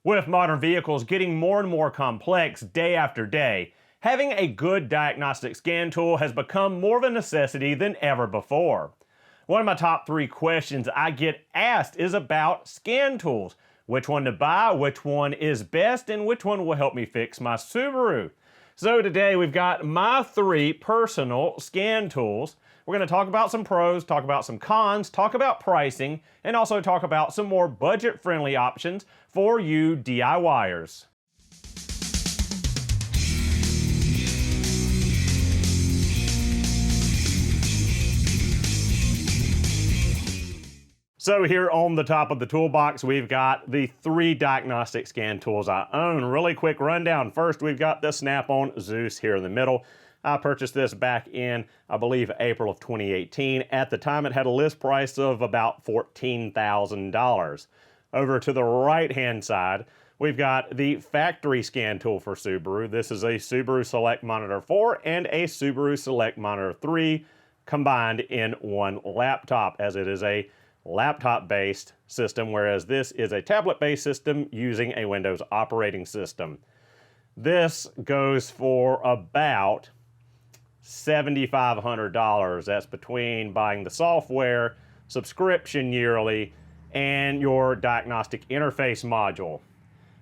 With modern vehicles getting more and more complex day after day, having a good diagnostic scan tool has become more of a necessity than ever before. One of my top 3 questions I get asked is about scan tools. Which one to buy, which one is best, and which one will help me fix my Subaru. So today we've got my 3 personal scan tools. We're going to talk about some pros, talk about some cons, talk about pricing, and also talk about some more budget-friendly options for you DIYers. So here on the top of the toolbox, we've got the 3 diagnostic scan tools I own. Really quick rundown. First, we've got the Snap-on Zeus here in the middle. I purchased this back in, I believe, April of 2018. At the time, it had a list price of about $14,000. Over to the right-hand side, we've got the factory scan tool for Subaru. This is a Subaru Select Monitor 4 and a Subaru Select Monitor 3 combined in one laptop, as it is a laptop-based system, whereas this is a tablet-based system using a Windows operating system. This goes for about $7,500. That's between buying the software, subscription yearly, and your diagnostic interface module.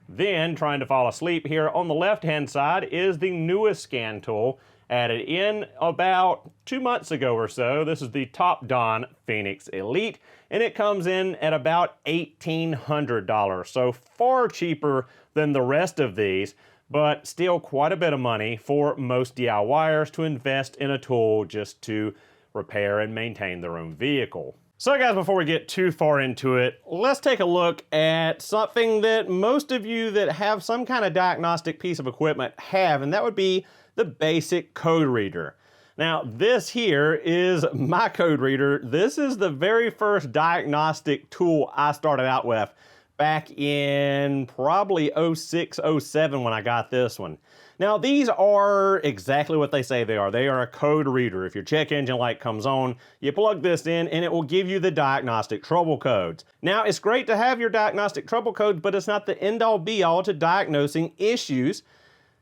Then, trying to fall asleep here, on the left-hand side is the newest scan tool, added in about 2 months ago or so. This is the Topdon Phoenix Elite, and it comes in at about $1,800, so far cheaper than the rest of these, but still quite a bit of money for most DIYers to invest in a tool just to repair and maintain their own vehicle. So guys, before we get too far into it, let's take a look at something that most of you that have some kind of diagnostic piece of equipment have, and that would be the basic code reader. Now, this here is my code reader. This is the very first diagnostic tool I started out with back in probably 06, 07 when I got this one. Now, these are exactly what they say they are. They are a code reader. If your check engine light comes on, you plug this in and it will give you the diagnostic trouble codes. Now, it's great to have your diagnostic trouble codes, but it's not the end-all be-all to diagnosing issues.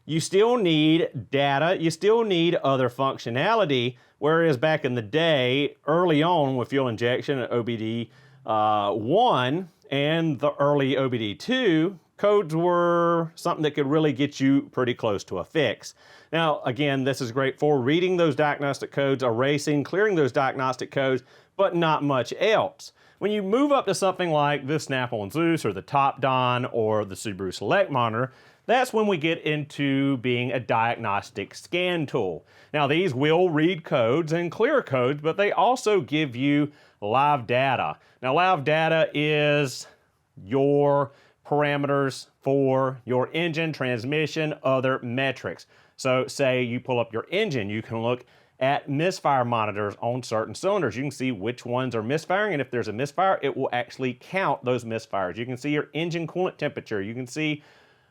You still need data, you still need other functionality, whereas back in the day, early on with fuel injection and OBD1 and the early OBD2, codes were something that could really get you pretty close to a fix. Now, again, this is great for reading those diagnostic codes, erasing, clearing those diagnostic codes, but not much else. When you move up to something like the Snap-on Zeus or the Topdon or the Subaru Select Monitor, that's when we get into being a diagnostic scan tool. Now, these will read codes and clear codes, but they also give you live data. Now, live data is your parameters for your engine, transmission, other metrics. So say you pull up your engine, you can look at misfire monitors on certain cylinders. You can see which ones are misfiring, and if there's a misfire, it will actually count those misfires. You can see your engine coolant temperature. You can see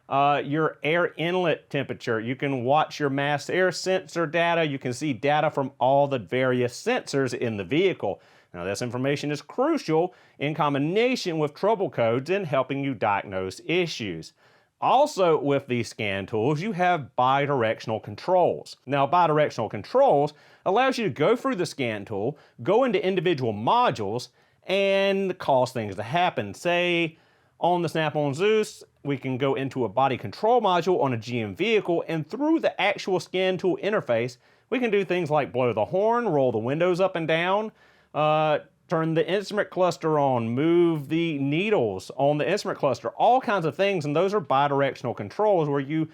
your air inlet temperature. You can watch your mass air sensor data. You can see data from all the various sensors in the vehicle. Now, this information is crucial in combination with trouble codes in helping you diagnose issues. Also, with these scan tools, you have bidirectional controls. Now, bidirectional controls allows you to go through the scan tool, go into individual modules, and cause things to happen. Say, on the Snap-on Zeus, we can go into a body control module on a GM vehicle, and through the actual scan tool interface, we can do things like blow the horn, roll the windows up and down, turn the instrument cluster on, move the needles on the instrument cluster, all kinds of things, and those are bidirectional controls where you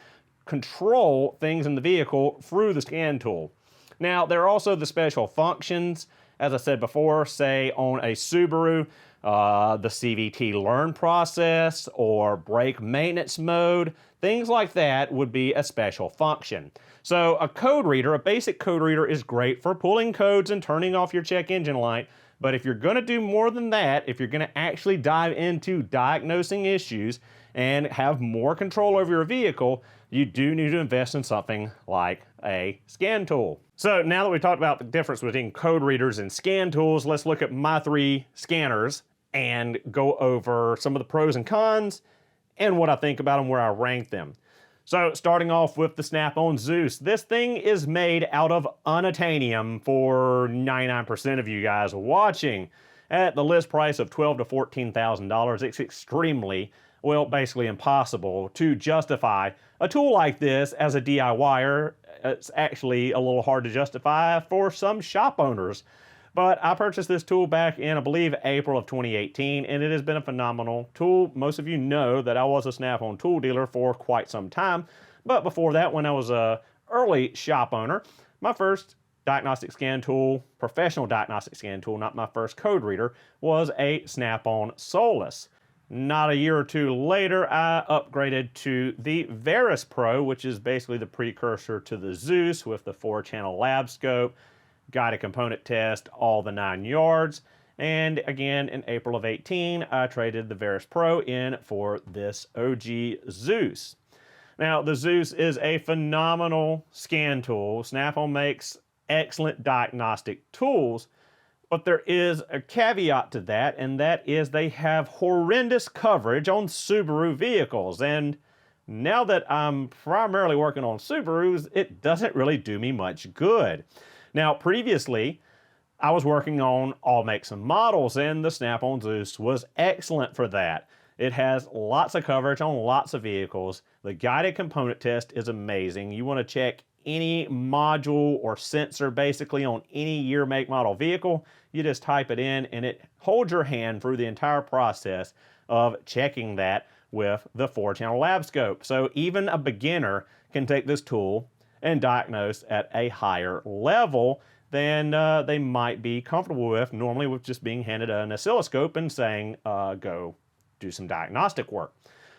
control things in the vehicle through the scan tool. Now, there are also the special functions, as I said before, say on a Subaru, the CVT learn process or brake maintenance mode, things like that would be a special function. So a code reader, a basic code reader, is great for pulling codes and turning off your check engine light. But if you're going to do more than that, if you're going to actually dive into diagnosing issues and have more control over your vehicle, you do need to invest in something like a scan tool. So now that we've talked about the difference between code readers and scan tools, let's look at my 3 scanners and go over some of the pros and cons and what I think about them, where I rank them. So starting off with the Snap-on Zeus, this thing is made out of unobtainium for 99% of you guys watching. At the list price of $12,000 to $14,000, it's extremely, well, basically impossible to justify a tool like this as a DIYer. It's actually a little hard to justify for some shop owners. But I purchased this tool back in, I believe, April of 2018, and it has been a phenomenal tool. Most of you know that I was a Snap-on tool dealer for quite some time. But before that, when I was a early shop owner, my first diagnostic scan tool, professional diagnostic scan tool, not my first code reader, was a Snap-on Solus. Not a year or two later, I upgraded to the Veris Pro, which is basically the precursor to the Zeus with the 4-channel lab scope, guided component test, all the 9 yards. And again, in April of 18, I traded the Veris Pro in for this OG Zeus. Now, the Zeus is a phenomenal scan tool. Snap-on makes excellent diagnostic tools, but there is a caveat to that, and that is they have horrendous coverage on Subaru vehicles. And now that I'm primarily working on Subarus, it doesn't really do me much good. Now, previously, I was working on all makes and models, and the Snap-on Zeus was excellent for that. It has lots of coverage on lots of vehicles. The guided component test is amazing. You want to check any module or sensor basically on any year, make, model vehicle. You just type it in, and it holds your hand through the entire process of checking that with the 4-channel lab scope. So even a beginner can take this tool and diagnose at a higher level than they might be comfortable with normally with just being handed an oscilloscope and saying, go do some diagnostic work.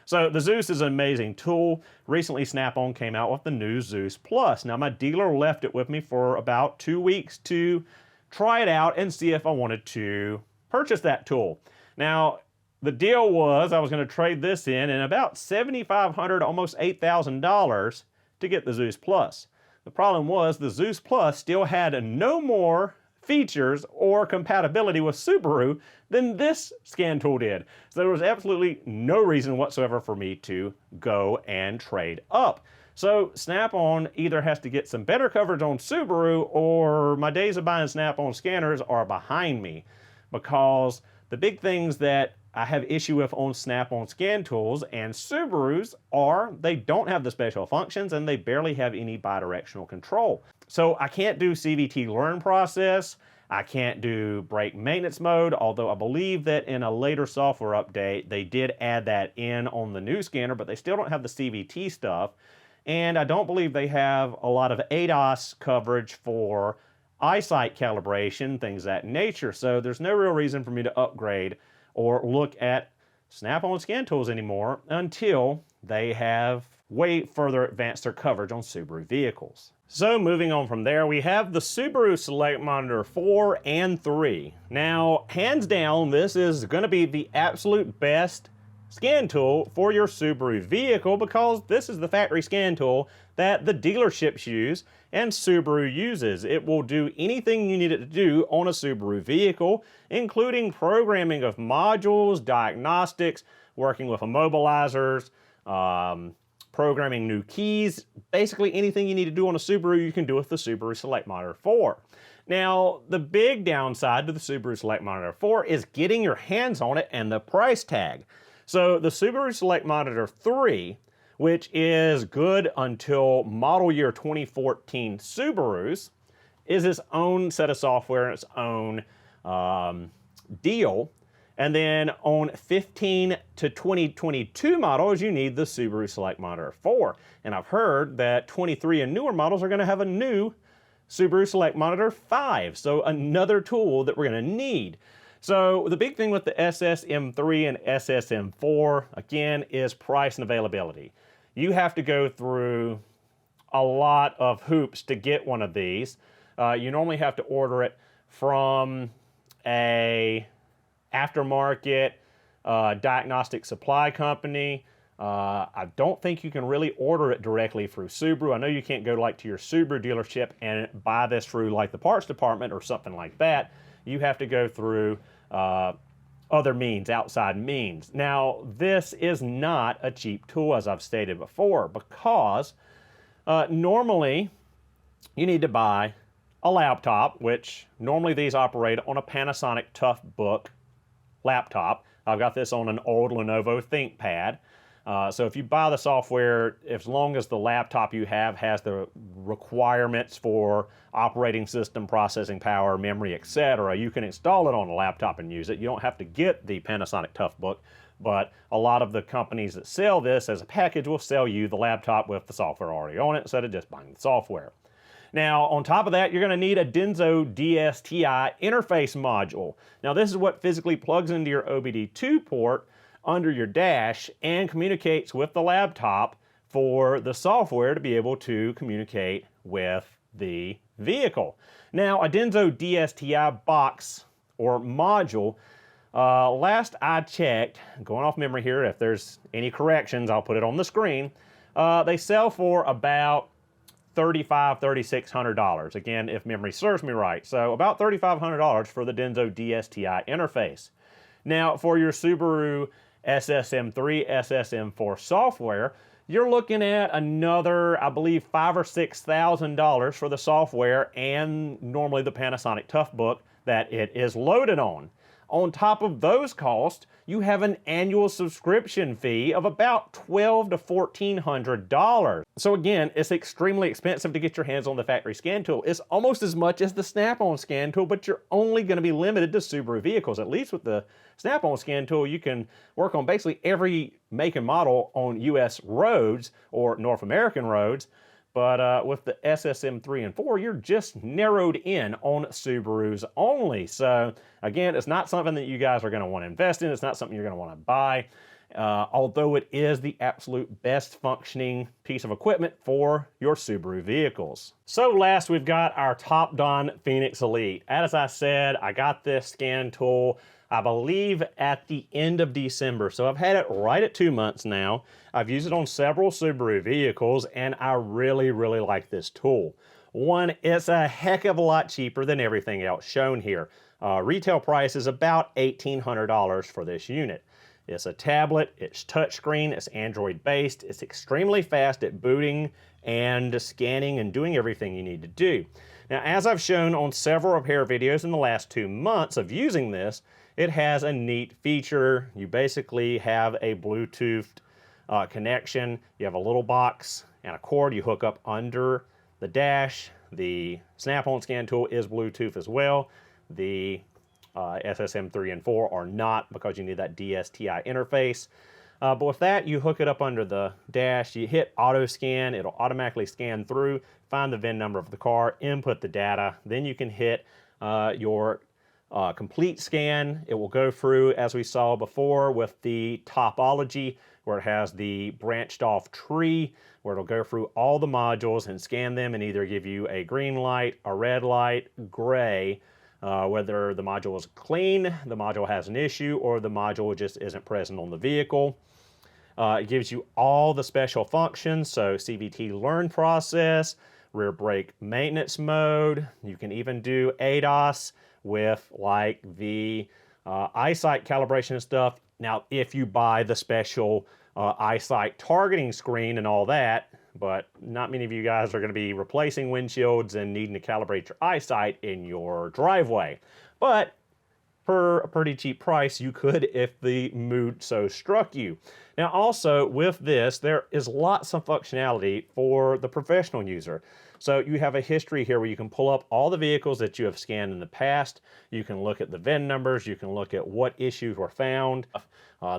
So the Zeus is an amazing tool. Recently, Snap-on came out with the new Zeus Plus. Now, my dealer left it with me for about 2 weeks to try it out and see if I wanted to purchase that tool. Now, the deal was I was going to trade this in about $7,500, almost $8,000 to get the Zeus Plus. The problem was the Zeus Plus still had no more features or compatibility with Subaru than this scan tool did. So there was absolutely no reason whatsoever for me to go and trade up. So Snap-on either has to get some better coverage on Subaru, or my days of buying Snap-on scanners are behind me, because the big things that I have issue with on Snap-on scan tools and Subarus are they don't have the special functions and they barely have any bidirectional control. So I can't do CVT learn process. I can't do brake maintenance mode, although I believe that in a later software update they did add that in on the new scanner, but they still don't have the CVT stuff. And I don't believe they have a lot of ADAS coverage for eyesight calibration, things of that nature. So there's no real reason for me to upgrade or look at Snap-on scan tools anymore until they have way further advanced their coverage on Subaru vehicles. So moving on from there, we have the Subaru Select Monitor 4 and 3. Now, hands down, this is going to be the absolute best scan tool for your Subaru vehicle, because this is the factory scan tool that the dealerships use and Subaru uses. It will do anything you need it to do on a Subaru vehicle, including programming of modules, diagnostics, working with immobilizers, programming new keys. Basically anything you need to do on a Subaru, you can do with the Subaru Select Monitor 4. Now, the big downside to the Subaru Select Monitor 4 is getting your hands on it and the price tag. So the Subaru Select Monitor 3, which is good until model year 2014 Subarus, is its own set of software and its own deal. And then on 15 to 2022 models, you need the Subaru Select Monitor 4. And I've heard that 23 and newer models are going to have a new Subaru Select Monitor 5. So another tool that we're going to need. So the big thing with the SSM3 and SSM4, again, is price and availability. You have to go through a lot of hoops to get one of these. You normally have to order it from a aftermarket diagnostic supply company. I don't think you can really order it directly through Subaru. I know you can't go to your Subaru dealership and buy this through like the parts department or something like that. You have to go through a other means, outside means. Now, this is not a cheap tool, as I've stated before, because normally you need to buy a laptop, which normally these operate on a Panasonic Toughbook laptop. I've got this on an old Lenovo ThinkPad. So if you buy the software, as long as the laptop you have has the requirements for operating system, processing power, memory, etc., you can install it on a laptop and use it. You don't have to get the Panasonic Toughbook, but a lot of the companies that sell this as a package will sell you the laptop with the software already on it instead of just buying the software. Now, on top of that, you're going to need a Denso DSTI interface module. Now, this is what physically plugs into your OBD2 port under your dash and communicates with the laptop for the software to be able to communicate with the vehicle. Now, a Denso DSTI box or module, last I checked, going off memory here, if there's any corrections, I'll put it on the screen, they sell for about $3,600. Again, if memory serves me right. So about $3,500 for the Denso DSTI interface. Now, for your Subaru SSM3, SSM4 software, you're looking at another, I believe, $5,000 or $6,000 for the software and normally the Panasonic Toughbook that it is loaded on. On top of those costs, you have an annual subscription fee of about $1,200 to $1,400. So again, it's extremely expensive to get your hands on the factory scan tool. It's almost as much as the Snap-on scan tool, but you're only going to be limited to Subaru vehicles. At least with the Snap-on scan tool, you can work on basically every make and model on US roads or North American roads. But with the SSM3 and 4, you're just narrowed in on Subarus only. So again, it's not something that you guys are going to want to invest in. It's not something you're going to want to buy, although it is the absolute best functioning piece of equipment for your Subaru vehicles. So last, we've got our Topdon Phoenix Elite. As I said, I got this scan tool, I believe, at the end of December. So I've had it right at 2 months now. I've used it on several Subaru vehicles, and I really, really like this tool. One, it's a heck of a lot cheaper than everything else shown here. Retail price is about $1,800 for this unit. It's a tablet, it's touchscreen, it's Android-based, it's extremely fast at booting and scanning and doing everything you need to do. Now, as I've shown on several repair videos in the last 2 months of using this, it has a neat feature. You basically have a Bluetooth connection. You have a little box and a cord you hook up under the dash. The Snap-on scan tool is Bluetooth as well. The SSM3 and 4 are not, because you need that DSTI interface. But with that, you hook it up under the dash, you hit auto scan, it'll automatically scan through, find the VIN number of the car, input the data, then you can hit your complete scan. It will go through, as we saw before, with the topology, where it has the branched off tree, where it'll go through all the modules and scan them and either give you a green light, a red light, gray, whether the module is clean, the module has an issue, or the module just isn't present on the vehicle. It gives you all the special functions, so CVT learn process, rear brake maintenance mode. You can even do ADAS with like the eyesight calibration and stuff. Now, if you buy the special eyesight targeting screen and all that, but not many of you guys are going to be replacing windshields and needing to calibrate your eyesight in your driveway. But for a pretty cheap price, you could if the mood so struck you. Now, also with this, there is lots of functionality for the professional user. So you have a history here where you can pull up all the vehicles that you have scanned in the past. You can look at the VIN numbers. You can look at what issues were found.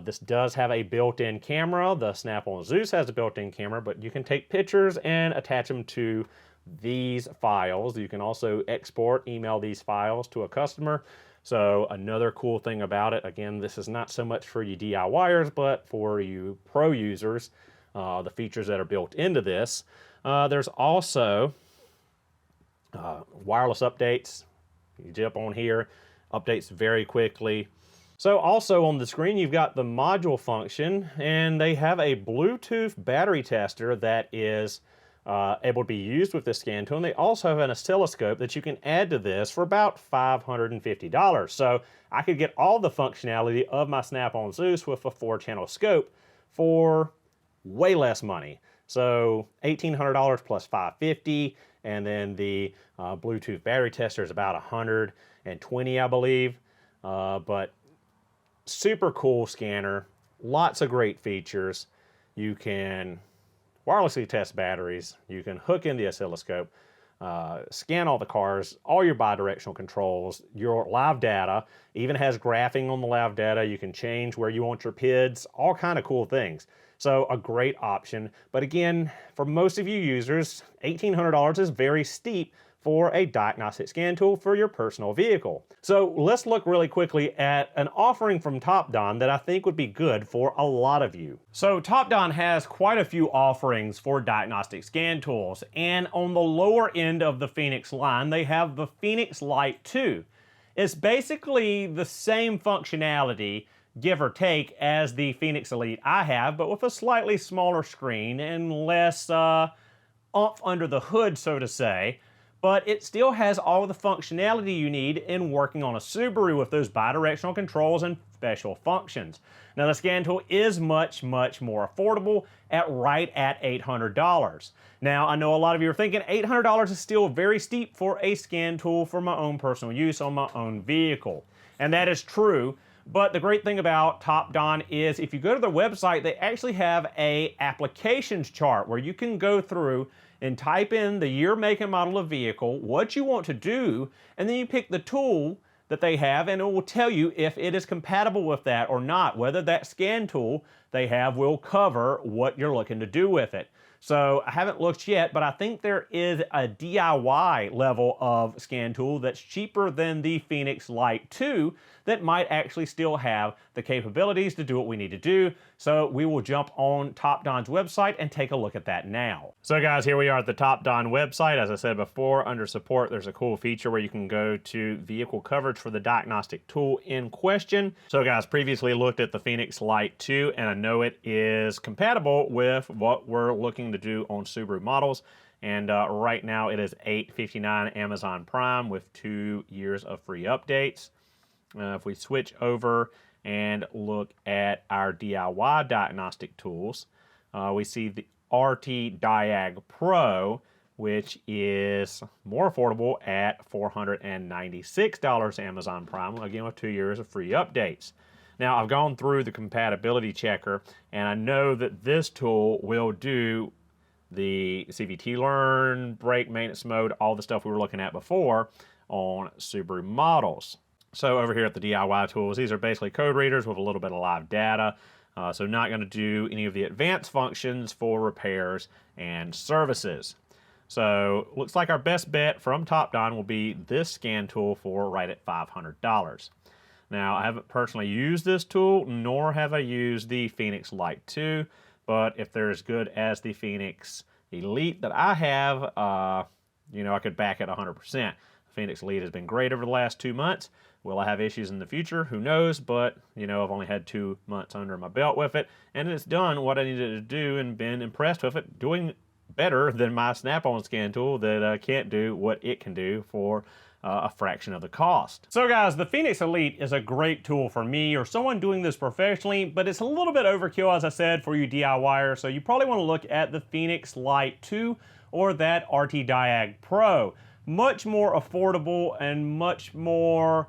This does have a built-in camera. The Snap-on Zeus has a built-in camera, but you can take pictures and attach them to these files. You can also export, email these files to a customer. So another cool thing about it, again, this is not so much for you DIYers, but for you pro users, the features that are built into this. There's also wireless updates. You jump on here, updates very quickly. So also on the screen, you've got the module function, and they have a Bluetooth battery tester that is able to be used with this scan tool. And they also have an oscilloscope that you can add to this for about $550. So I could get all the functionality of my Snap-on Zeus with a 4-channel scope for way less money. So $1,800 plus $550, and then the Bluetooth battery tester is about $120, I believe. But super cool scanner, lots of great features. You can wirelessly test batteries, you can hook in the oscilloscope, scan all the cars, all your bidirectional controls, your live data, even has graphing on the live data. You can change where you want your PIDs, all kind of cool things. So a great option. But again, for most of you users, $1,800 is very steep for a diagnostic scan tool for your personal vehicle. So let's look really quickly at an offering from Topdon that I think would be good for a lot of you. So Topdon has quite a few offerings for diagnostic scan tools, and on the lower end of the Phoenix line, they have the Phoenix Lite 2. It's basically the same functionality, give or take, as the Phoenix Elite I have, but with a slightly smaller screen and less oomph under the hood, so to say. But it still has all of the functionality you need in working on a Subaru with those bidirectional controls and special functions. Now the scan tool is much, much more affordable at right at $800. Now I know a lot of you are thinking $800 is still very steep for a scan tool for my own personal use on my own vehicle. And that is true. But the great thing about Topdon is if you go to their website, they actually have a applications chart where you can go through and type in the year, make, and model of vehicle, what you want to do, and then you pick the tool that they have, and it will tell you if it is compatible with that or not, whether that scan tool they have will cover what you're looking to do with it. So I haven't looked yet, but I think there is a DIY level of scan tool that's cheaper than the Phoenix Lite 2 that might actually still have the capabilities to do what we need to do. So we will jump on Topdon's website and take a look at that now. So guys, here we are at the Topdon website. As I said before, under support, there's a cool feature where you can go to vehicle coverage for the diagnostic tool in question. So guys, previously looked at the Phoenix Lite 2, and I know it is compatible with what we're looking to do on Subaru models. And right now it is $8.59 Amazon Prime with 2 years of free updates. If we switch over and look at our DIY diagnostic tools, we see the RT Diag Pro, which is more affordable at $496 Amazon Prime, again with 2 years of free updates. Now, I've gone through the compatibility checker, and I know that this tool will do the CVT learn, brake maintenance mode, all the stuff we were looking at before on Subaru models. So over here at the DIY tools, these are basically code readers with a little bit of live data. So not going to do any of the advanced functions for repairs and services. So looks like our best bet from Topdon will be this scan tool for right at $500. Now, I haven't personally used this tool, nor have I used the Phoenix Lite 2, but if they're as good as the Phoenix Elite that I have, you know, I could back it 100%. Phoenix Elite has been great over the last 2 months. Will I have issues in the future? Who knows? But, you know, I've only had 2 months under my belt with it, and it's done what I needed to do and been impressed with it, doing better than my Snap-on scan tool that can't do what it can do for a fraction of the cost. So guys, the Phoenix Elite is a great tool for me or someone doing this professionally, but it's a little bit overkill, as I said, for you DIYers. So you probably want to look at the Phoenix Lite 2 or that RT Diag Pro. Much more affordable and much more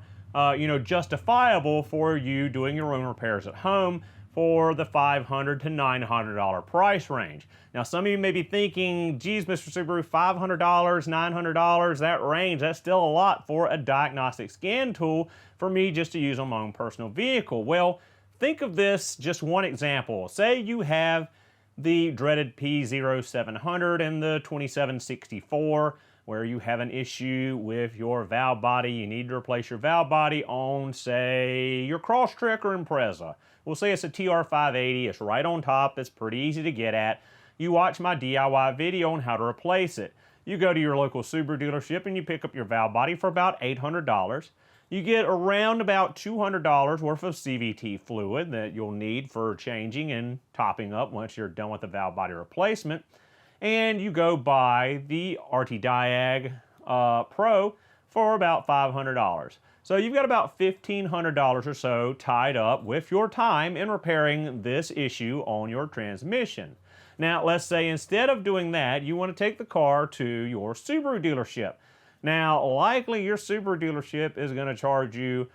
you know, justifiable for you doing your own repairs at home for the $500 to $900 price range. Now, some of you may be thinking, geez, Mr. Subaru, $500, $900, that range, that's still a lot for a diagnostic scan tool for me just to use on my own personal vehicle. Well, think of this, just one example. Say you have the dreaded P0700 and the 2764, where you have an issue with your valve body. You need to replace your valve body on, say, your Crosstrek or Impreza. We'll say it's a TR580. It's right on top. It's pretty easy to get at. You watch my DIY video on how to replace it. You go to your local Subaru dealership and you pick up your valve body for about $800. You get around about $200 worth of CVT fluid that you'll need for changing and topping up once you're done with the valve body replacement. and you go buy the RT Diag Pro for about $500. So you've got about $1,500 or so tied up with your time in repairing this issue on your transmission. Now, let's say instead of doing that, you want to take the car to your Subaru dealership. Now, likely your Subaru dealership is going to charge you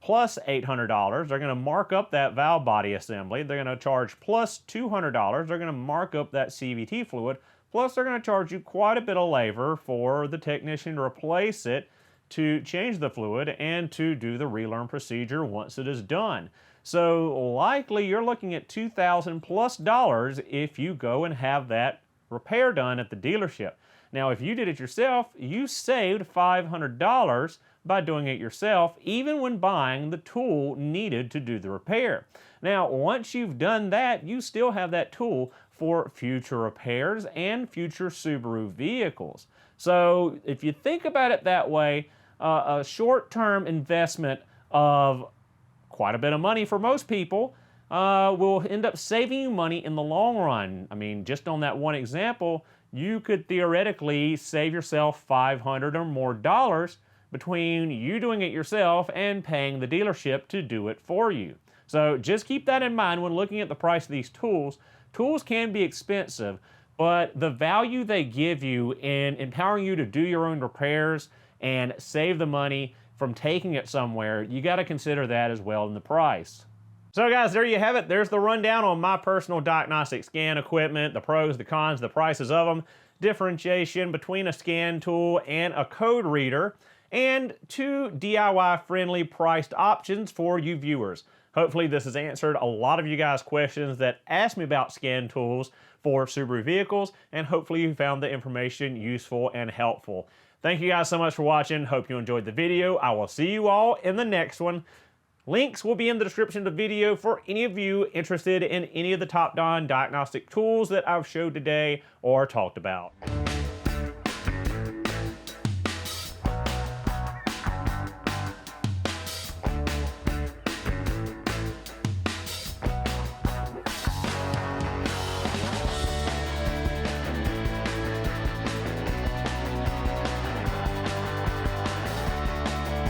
plus $800. They're going to mark up that valve body assembly. They're going to charge plus $200. They're going to mark up that CVT fluid. Plus, they're going to charge you quite a bit of labor for the technician to replace it, to change the fluid, and to do the relearn procedure once it is done. So likely you're looking at $2,000 plus if you go and have that repair done at the dealership. Now, if you did it yourself, you saved $500 by doing it yourself, even when buying the tool needed to do the repair. Now, once you've done that, you still have that tool for future repairs and future Subaru vehicles. So if you think about it that way, a short-term investment of quite a bit of money for most people will end up saving you money in the long run. I mean, just on that one example, you could theoretically save yourself $500 or more between you doing it yourself and paying the dealership to do it for you. So just keep that in mind when looking at the price of these tools. Tools can be expensive, but the value they give you in empowering you to do your own repairs and save the money from taking it somewhere, you got to consider that as well in the price. So guys, there you have it. There's the rundown on my personal diagnostic scan equipment, the pros, the cons, the prices of them, differentiation between a scan tool and a code reader, and 2 DIY-friendly priced options for you viewers. Hopefully this has answered a lot of you guys' questions that asked me about scan tools for Subaru vehicles, and hopefully you found the information useful and helpful. Thank you guys so much for watching. Hope you enjoyed the video. I will see you all in the next one. Links will be in the description of the video for any of you interested in any of the Topdon diagnostic tools that I've showed today or talked about.